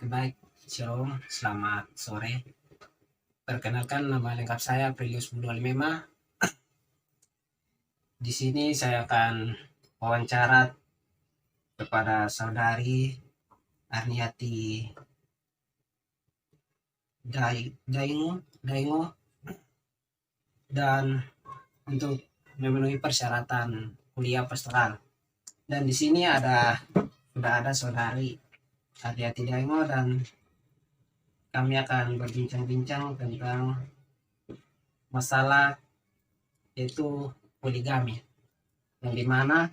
Oke, baik. Shalom, selamat sore. Perkenalkan, nama lengkap saya Prilius Budi Alimema. Di sini saya akan wawancara kepada saudari Arniati Daingo, dan untuk memenuhi persyaratan kuliah pastoral. Dan di sini sudah ada saudari Arniati Daingo, dan kami akan berbincang-bincang tentang masalah yaitu poligami, yang dimana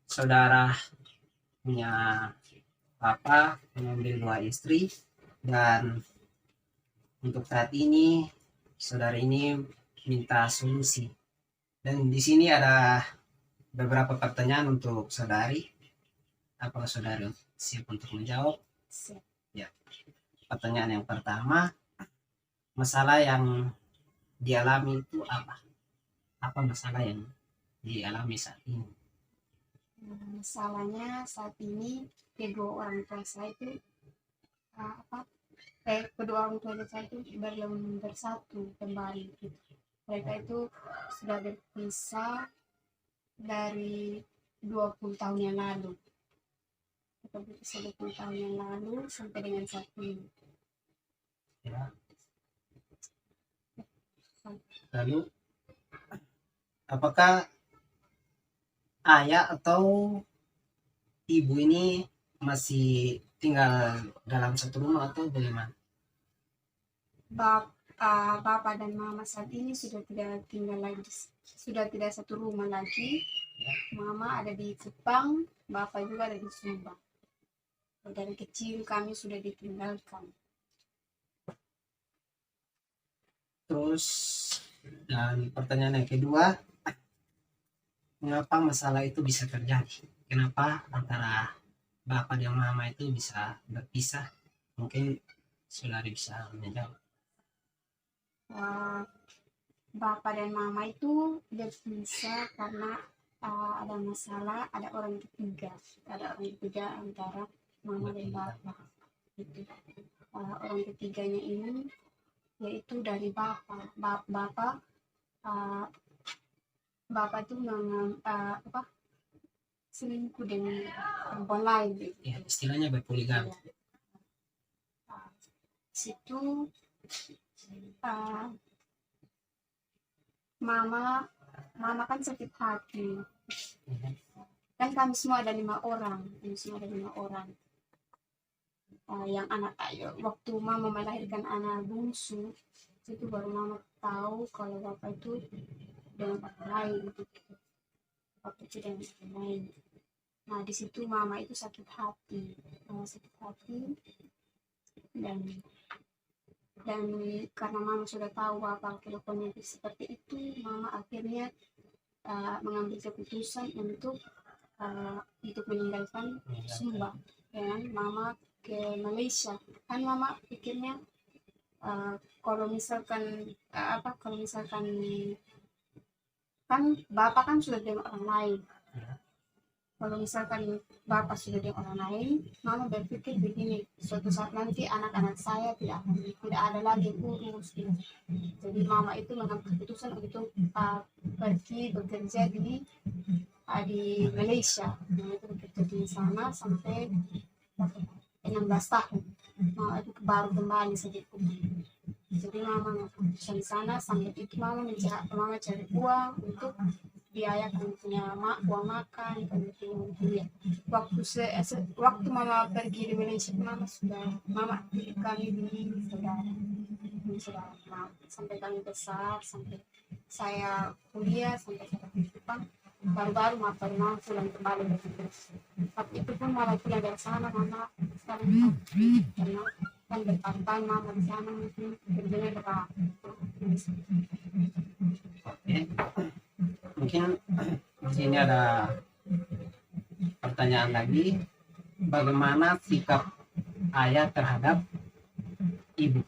saudara punya mengambil 2 istri, dan untuk saat ini saudara ini minta solusi. Dan di sini ada beberapa pertanyaan untuk saudari. Apakah saudari siap untuk menjawab? Siap. Ya. Pertanyaan yang pertama, masalah yang dialami itu apa? Apa masalah yang dialami saat ini? Masalahnya saat ini kedua orang tua saya itu belum bersatu kembali gitu. Mereka itu sudah berpisah dari 20 tahun yang lalu. Kita berpisah 20 tahun yang lalu sampai dengan saat ini. Ya. Lalu apakah ayah atau ibu ini masih tinggal dalam satu rumah atau bagaimana? Bapak dan mama saat ini sudah tidak tinggal lagi, sudah tidak satu rumah lagi. Mama ada di Jepang, bapak juga ada di Sumba. Dari kecil kami sudah ditinggalkan. Terus, dan pertanyaan yang kedua, mengapa masalah itu bisa terjadi? Kenapa antara bapak dan mama itu bisa berpisah? Mungkin saudari bisa menjawab. Bapak dan mama itu berpisah karena ada masalah, ada orang ketiga antara mama dan bapak. Gitu. Orang ketiganya ini yaitu dari bapak. Bapak itu selingkuh dengan perempuan lain. Ya, istilahnya berpoligami. Situ mama kan sakit hati. Kan kami semua ada 5 orang. Yang anak waktu mama melahirkan anak bungsu, itu baru mama tahu kalau bapak itu dengan orang lain. Bapak itu dengan orang lain. Nah di situ mama itu sakit hati, dan karena mama sudah tahu bapak kelakuannya seperti itu, mama akhirnya mengambil keputusan untuk meninggalkan Sumba, dan mama ke Malaysia. Kan mama pikirnya kalau misalkan kan bapak kan sudah dengan orang lain. Kalau misalkan bapak sudah dengan orang lain, mama berpikir begini, suatu saat nanti anak-anak saya tidak ada lagi urus gitu. Jadi mama itu mengambil keputusan untuk pergi bekerja di Malaysia. Mama itu bekerja di sana sampai 16 tahun. Mama itu baru kembali sedikit. Jadi mama di sana sampai itu mama cari uang untuk biayakan punya uang makan, punya waktu mama pergi di Malaysia, mama kami di saudara sampai kami besar, sampai saya kuliah, sampai saya di Jepang. Baru-baru mama pulang kembali. Tapi itu pun mama pulang dari sana, mama sekarang karena kan bertahun-tahun mama di sana mungkin kerjanya berat. Oke. Mungkin di sini ada pertanyaan lagi, bagaimana sikap ayah terhadap ibu?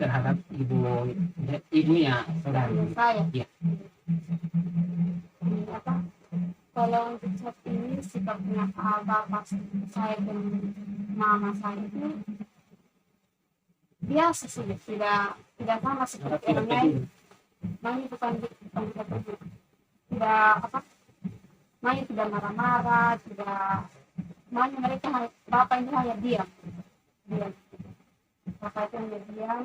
Terhadap ibunya saudara. Saya. Ya. Kalau untuk saat ini sikapnya bapak saya dan mama saya itu biasa sih, tidak sama seperti orang lain. Mami bukan tidak peduli, tidak apa, Mami tidak marah-marah, tidak. Mami mereka bapak ini hanya diam, diam. Bapak itu hanya diam,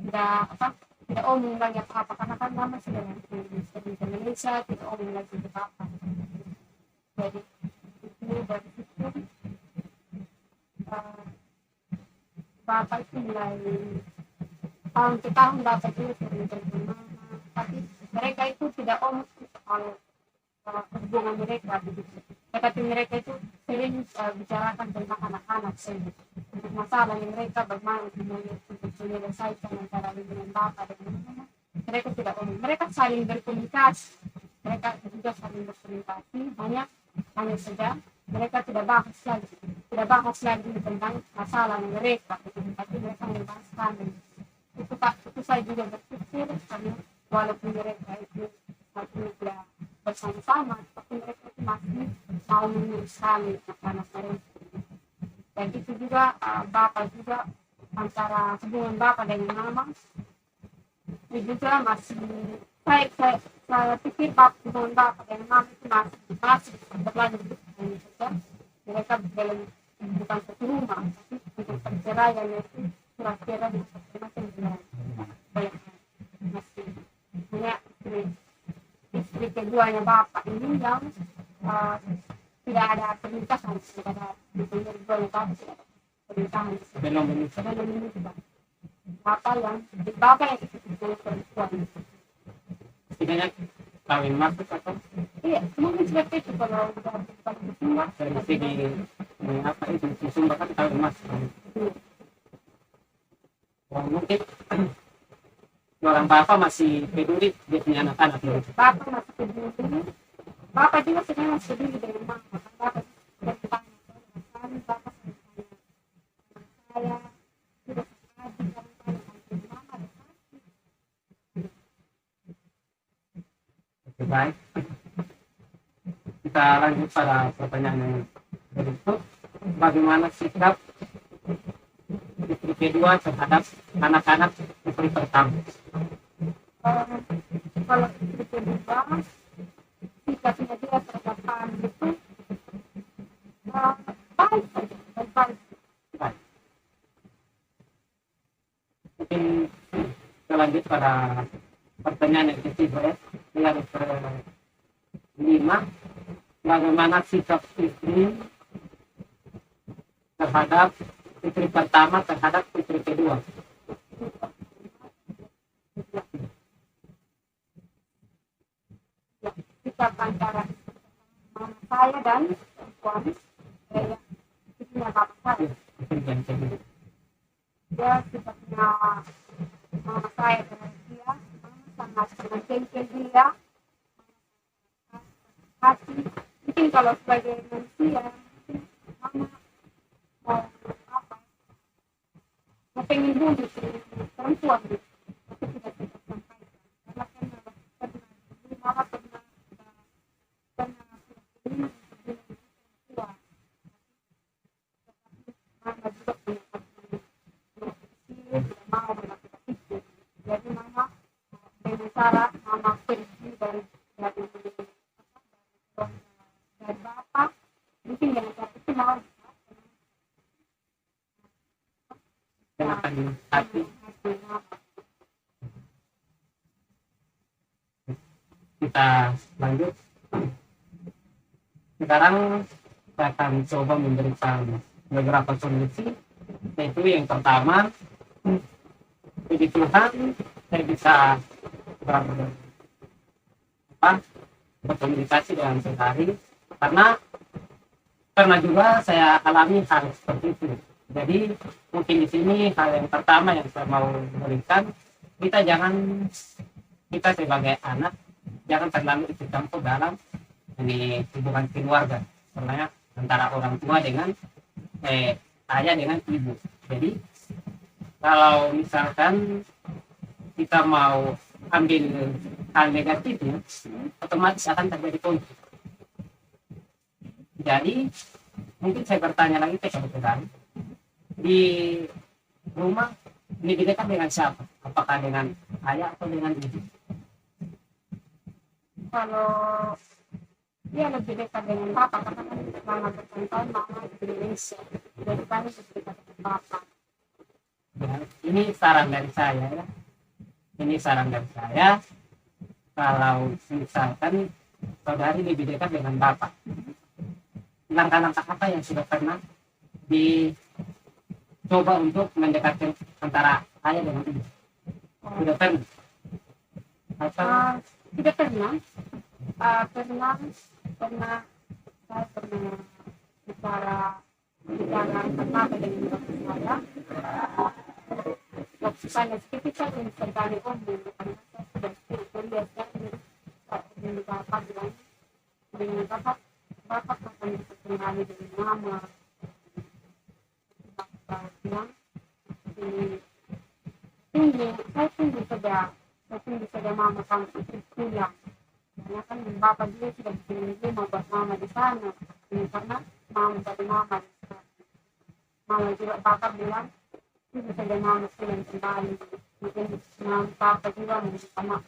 tidak apa, tidak omong lagi apa-apa karena kan mama sudah ngerti Indonesia, tidak omong lagi apa-apa. Jadi itu dari situ eh, bapak itu mulai tahun ke tahun bapak itu sering telepon mama, tapi mereka itu tidak omong soal hubungan mereka begitu. Tetapi mereka itu sering bicarakan tentang anak-anak saja. Untuk masalah yang mereka bagaimana untuk menyelesaikan antara dengan bapak dan mama. Mereka tidak omong. Mereka saling berkomunikasi. Mereka juga saling berkomunikasi. Hanya saja mereka tidak bahas lagi tentang masalah mereka. Tapi mereka membahas kami. Itu saya juga berpikir karena walaupun mereka itu tidak bersama-sama, tapi mereka itu masih mau mengurus kami anak mereka. Dan itu juga bapak juga antara hubungan bapak dan mama itu juga masih saya pikir hubungan bapak dan mama itu masih berlanjut saja. Mereka belum bukan satu rumah, tapi untuk perceraian itu kira-kira masih masih punya istri keduanya bapak ini yang tidak ada pernikahan, tidak ada keduanya bapak tidak ada pernikahan. Belum menikah. Belum menikah. Bapak yang itu perempuan. Setidaknya kawin masuk atau Iya, mungkin seperti itu kalau udah bersumpah. dari segi apa itu sumpah kan kawin masuk. Oh, mungkin orang bapak masih peduli dia punya anak-anak gitu. Bapak masih peduli. Bapak juga sebenarnya masih peduli dengan mama. Bapak bertanya, bapak saya sudah sekali mama. Oke, baik. Kita lanjut pada pertanyaan yang berikut. Bagaimana sikap istri kedua terhadap anak-anak istri pertama? Kalau istri kedua, sikapnya dia terhadap anak itu baik saja, baik. Mungkin kita lanjut pada pertanyaan yang ketiga ya. Yang kelima, bagaimana sikap istri terhadap istri pertama terhadap istri kedua? Sikap antara mama saya dan suami saya, istrinya bapak saya. Yang kedua. Dia sikapnya mama saya dengan dia, mama sangat jengkel dia, hati. Mungkin kalau sebagai manusia, mama mau apa? Mau pengen bunuh si perempuan gitu. Tapi tidak bisa sampaikan. Karena kan mama pernah ini tua. Mama juga punya tidak mau melakukan itu. Jadi mama dengan cara mama pergi dari bapak, mungkin dengan cara itu mau Kenakan hati. Kita lanjut. Sekarang saya akan coba memberikan beberapa solusi. Yaitu yang pertama, puji Tuhan saya bisa berkomunikasi dengan sehari karena juga saya alami hal seperti itu. Jadi mungkin di sini hal yang pertama yang saya mau berikan, kita sebagai anak jangan terlalu ikut campur dalam ini hubungan keluarga, karena antara orang tua dengan ayah dengan ibu. Jadi kalau misalkan kita mau ambil hal negatifnya, otomatis akan terjadi konflik. Jadi mungkin saya bertanya lagi ke kebetulan di rumah lebih dekat dengan siapa? Apakah dengan ayah atau dengan ibu? Kalau dia lebih dekat dengan bapak karena kan selama bertahun-tahun mama di Indonesia, jadi kami lebih dekat dengan bapak. Ya, ini saran dari saya ya. Ini saran dari saya. Kalau misalkan saudari lebih dekat dengan bapak, langkah-langkah apa yang sudah pernah dicoba untuk mendekatkan antara ayah dengan ibu? Sudah pernah? Atau Tidak pernah. Pernah saya pernah bicara pertama dengan bapak saya. Waktu saya ketika terkali umum karena saya sudah kuliah sekarang dengan bapak bilang dengan bapak akan kembali dengan mama. Bapak bilang saya tunggu saja mama kamu itu pulang. Karena kan bapak dia sudah bikin rumah buat mama di sana. Karena mama dari mama di sana. Mama juga bapak bilang tunggu saja mama pulang kembali. Mungkin mama bapak juga minta maaf.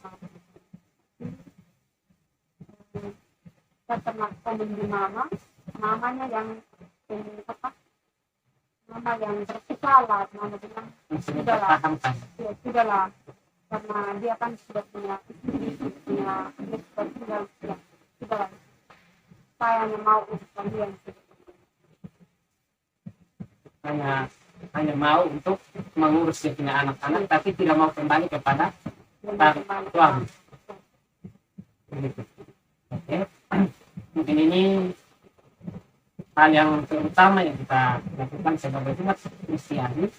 Saya pernah komen di mamanya yang apa? Mama yang bersalah, mama bilang sudahlah, ya sudahlah, karena dia kan sudah punya istri, punya sudahlah, saya hanya mau untuk kalian. hanya mau untuk mengurus dia punya anak-anak, tapi tidak mau kembali kepada suami. Begitu. Oke. Mungkin ini hal yang terutama yang kita lakukan sebagai umat Kristiani.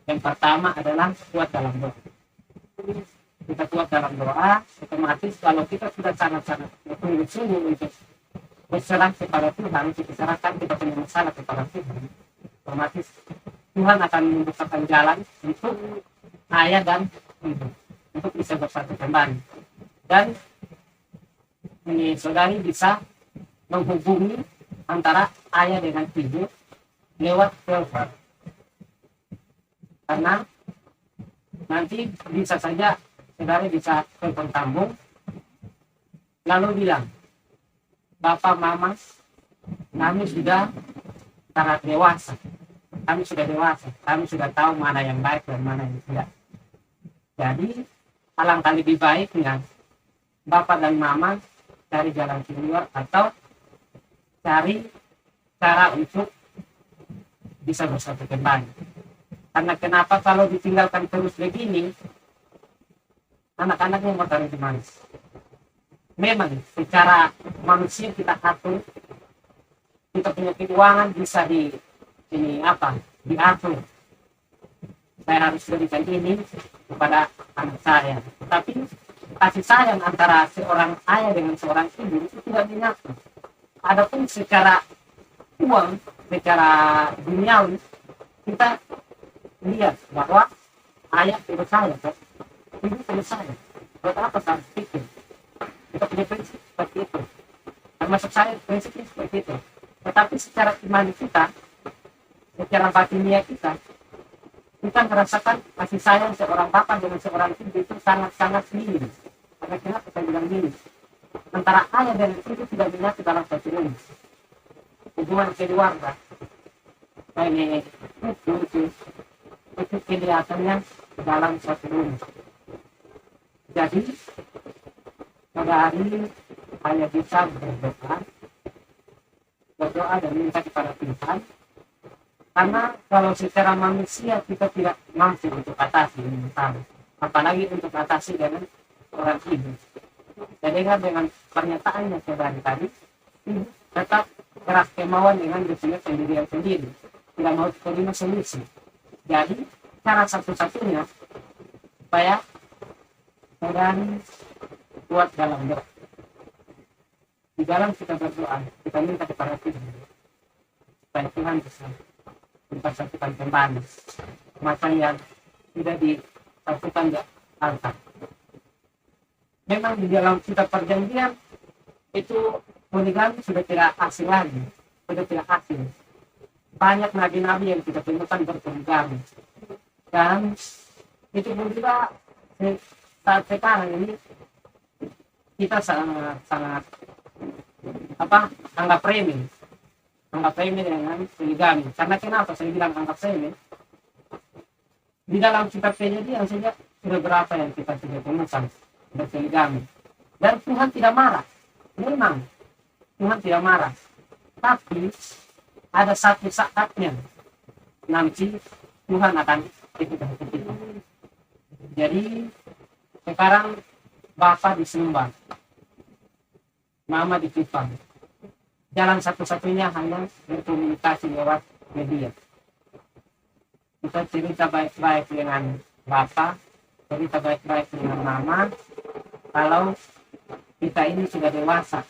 Yang pertama adalah kuat dalam doa. Kita kuat dalam doa, otomatis kalau kita sudah sangat-sangat sungguh-sungguh untuk berserah kepada Tuhan, kita serahkan kita punya masalah kepada Tuhan, otomatis Tuhan akan membukakan jalan untuk ayah dan ibu untuk bisa bersatu kembali. Dan ini saudari bisa menghubungi antara ayah dengan ibu lewat telepon, karena nanti bisa saja saudari bisa telepon sambung lalu bilang, Bapak Mama kami sudah sangat dewasa, kami sudah tahu mana yang baik dan mana yang tidak. Jadi alangkah lebih baiknya Bapak dan Mama cari jalan keluar atau cari cara untuk bisa bersatu kembali. Karena kenapa kalau ditinggalkan terus begini, anak-anaknya mau taruh di mana? Memang secara manusia kita atur, kita punya keuangan bisa diatur. Saya harus berikan ini kepada anak saya. Tapi kasih sayang antara seorang ayah dengan seorang ibu itu tidak diatur. Adapun secara uang, secara duniawi, kita lihat bahwa ayah tidak saya, ibu tidak saya. Buat apa saya pikir? Kita punya prinsip seperti itu. Termasuk saya prinsipnya seperti itu. Tetapi secara iman kita, secara batinia kita merasakan kasih sayang seorang bapak dengan seorang ibu itu sangat-sangat minim. Karena kenapa saya bilang minim? Antara ayah dan ibu tidak menyatu dalam satu rumah. Hubungan keluarga itu kelihatannya dalam satu rumah. Jadi pada hari ini hanya bisa berdoa dan minta kepada Tuhan, karena kalau secara manusia kita tidak mampu untuk atasi mental, apalagi untuk atasi dengan orang ibu. Jadi dengan pernyataannya saudari tadi, ibu tetap keras kemauan dengan dirinya sendiri, tidak mau terima solusi. Jadi cara satu-satunya supaya saudari kuat dalam doa. Di dalam kita berdoa, kita minta kepada Tuhan supaya Tuhan bisa mempersatukan kembali macam yang tidak disatukan di altar. Memang di dalam kitab perjanjian itu poligami sudah tidak asing lagi, sudah tidak asing. Banyak nabi-nabi yang kita temukan berpoligami, dan itu pun juga saat sekarang ini kita sangat sangat anggap remeh dengan poligami. Karena kenapa saya bilang anggap remeh? Di dalam kitab Kejadian saja sudah berapa yang kita sudah temukan berpoligami, dan Tuhan tidak marah. Memang Tuhan tidak marah, tapi ada satu saatnya nanti Tuhan akan ikut hukum kita. Jadi sekarang Bapak disembah, Mama ditipang. Jalan satu-satunya hanya berkomunikasi lewat media. Kita cerita baik-baik dengan Bapak, cerita baik-baik dengan Mama, kalau kita ini sudah dewasa.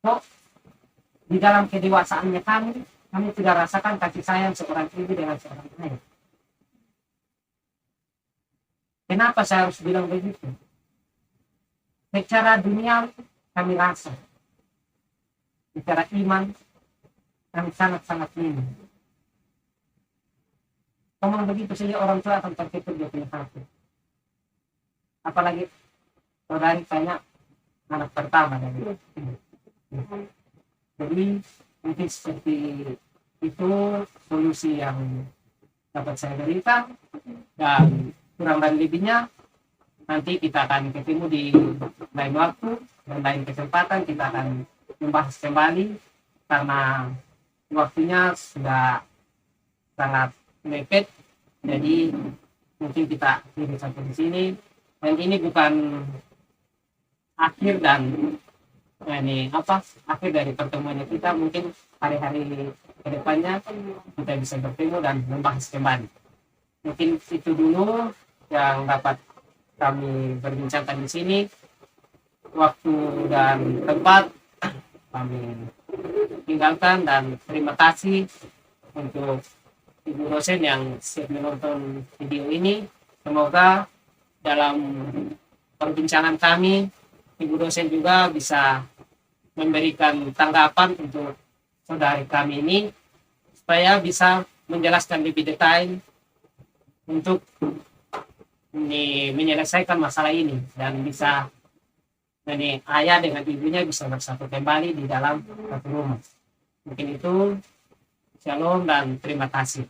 Kok di dalam kedewasaannya kami tidak rasakan kasih sayang seorang ibu dengan seorang ayah. Kenapa saya harus bilang begitu? Secara dunia kami rasa, secara iman kami sangat-sangat minim. Ngomong begitu saja orang tua akan terkejut dia punya hati. Apalagi saudari saya anak pertama dari jadi mungkin seperti itu solusi yang dapat saya berikan, dan kurang dan lebihnya nanti kita akan ketemu di lain waktu dan lain kesempatan. Kita akan membahas kembali karena waktunya sudah sangat mepet, jadi mungkin kita akhiri sampai di sini. Dan ini bukan akhir akhir dari pertemuannya kita. Mungkin hari-hari kedepannya kita bisa bertemu dan membahas kembali. Mungkin itu dulu yang dapat kami berbincangkan di sini. Waktu dan tempat kami tinggalkan, dan terima kasih untuk ibu dosen yang siap menonton video ini. Semoga dalam perbincangan kami ibu dosen juga bisa memberikan tanggapan untuk saudari kami ini, supaya bisa menjelaskan lebih detail untuk menyelesaikan masalah ini, dan bisa ayah dengan ibunya bisa bersatu kembali di dalam satu rumah. Mungkin itu. Shalom dan terima kasih.